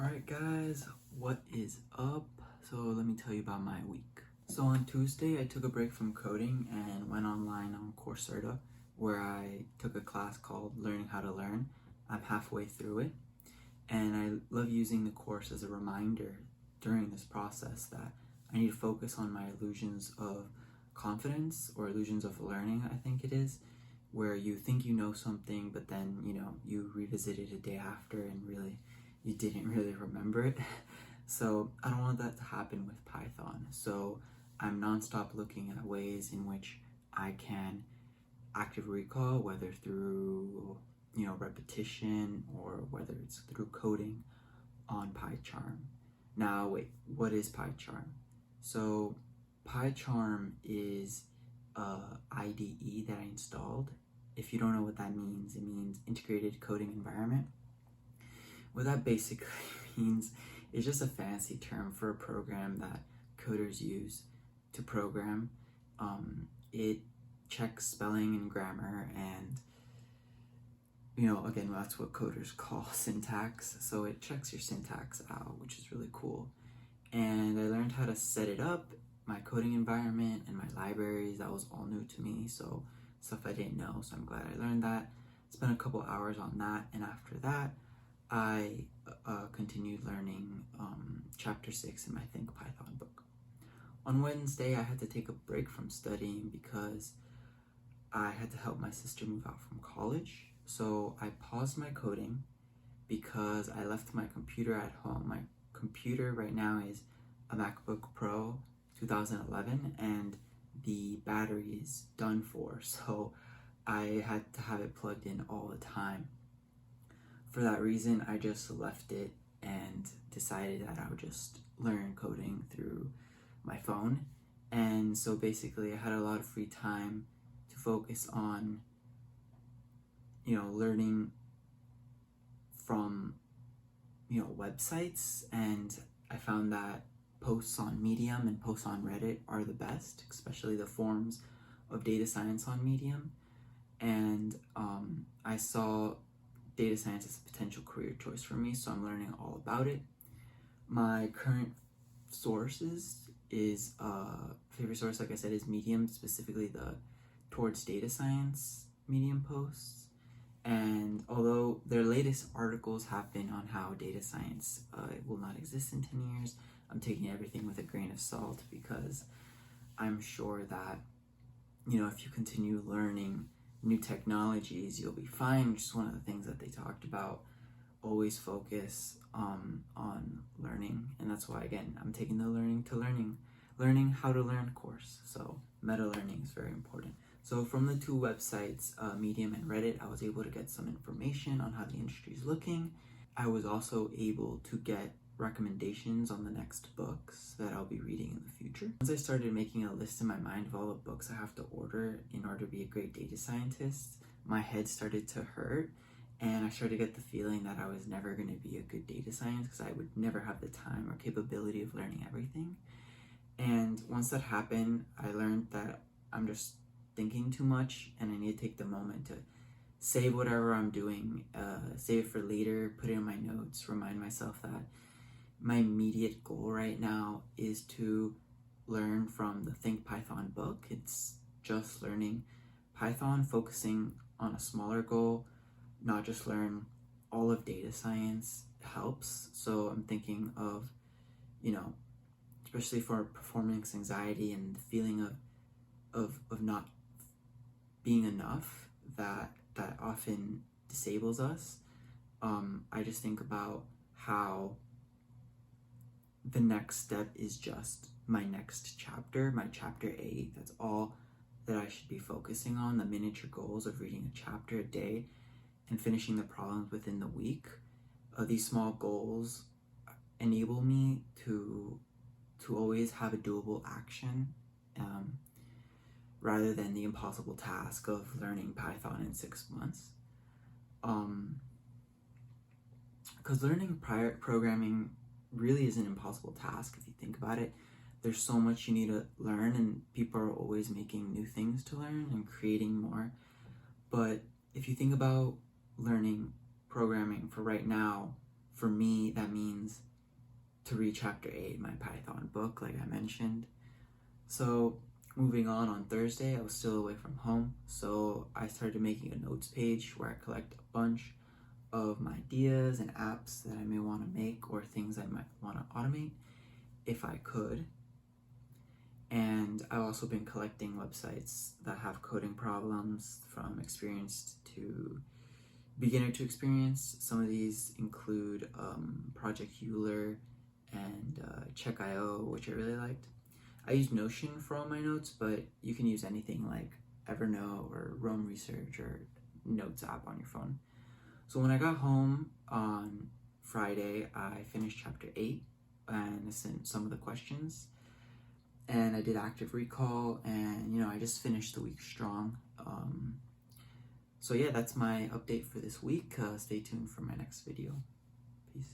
Alright guys, what is up? So let me tell you about my week. So on Tuesday I took a break from coding and went online on Coursera where I took a class called Learning How to Learn. I'm halfway through it and I love using the course as a reminder during this process that I need to focus on my illusions of confidence or illusions of learning, I think it is, where you think you know something but then you revisit it a day after and really you didn't really remember it. So I don't want that to happen with Python. So I'm nonstop looking at ways in which I can active recall, whether through repetition or whether it's through coding on PyCharm. Now wait, what is PyCharm? So PyCharm is a IDE that I installed. If you don't know what that means, it means Integrated Coding Environment. What that basically means is just a fancy term for a program that coders use to program. It checks spelling and grammar, and again, that's what coders call syntax. So it checks your syntax out, which is really cool. And I learned how to set it up, my coding environment and my libraries. That was all new to me, so stuff I didn't know, so I'm glad I learned that. Spent a couple hours on that, and after that I continued learning chapter 6 in my Think Python book. On Wednesday, I had to take a break from studying because I had to help my sister move out from college. So I paused my coding because I left my computer at home. My computer right now is a MacBook Pro 2011 and the battery is done for, so I had to have it plugged in all the time. For that reason, I just left it and decided that I would just learn coding through my phone. And so basically I had a lot of free time to focus on learning from websites, and I found that posts on Medium and posts on Reddit are the best, especially the forums of data science on Medium. And I saw data science is a potential career choice for me, so I'm learning all about it. My current sources is favorite source, like I said, is Medium, specifically the Towards Data Science Medium posts. And although their latest articles have been on how data science will not exist in 10 years, I'm taking everything with a grain of salt because I'm sure that if you continue learning new technologies, you'll be fine, which is one of the things that they talked about. Always focus on learning, and that's why, again, I'm taking the learning how to learn course. So meta learning is very important. So from the two websites, Medium and Reddit, I was able to get some information on how the industry is looking. I was also able to get recommendations on the next books that I'll be reading in the future. Once I started making a list in my mind of all the books I have to order in order to be a great data scientist, my head started to hurt, and I started to get the feeling that I was never going to be a good data scientist because I would never have the time or capability of learning everything. And once that happened, I learned that I'm just thinking too much and I need to take the moment to save whatever I'm doing, save it for later, put it in my notes, remind myself that my immediate goal right now is to learn from the Think Python book. It's just learning Python, focusing on a smaller goal, not just learn all of data science helps. So I'm thinking of, especially for performance anxiety and the feeling of not being enough that often disables us. I just think about how the next step is just my next chapter, my chapter 8. That's all that I should be focusing on, the miniature goals of reading a chapter a day and finishing the problems within the week. These small goals enable me to always have a doable action rather than the impossible task of learning Python in 6 months. Because learning programming really is an impossible task if you think about it. There's so much you need to learn, and people are always making new things to learn and creating more. But if you think about learning programming for right now, For me, that means to read chapter 8 in my Python book, like I mentioned. So moving on Thursday, I was still away from home, so I started making a notes page where I collect a bunch of my ideas and apps that I may want to make or things I might want to automate if I could. And I've also been collecting websites that have coding problems from experienced to beginner to experienced. Some of these include Project Euler and Check.io, which I really liked. I use Notion for all my notes, but you can use anything like Evernote or Roam Research or Notes app on your phone. So when I got home on Friday, I finished chapter 8 and I sent some of the questions. And I did active recall, and I just finished the week strong. So yeah, that's my update for this week. Stay tuned for my next video. Peace.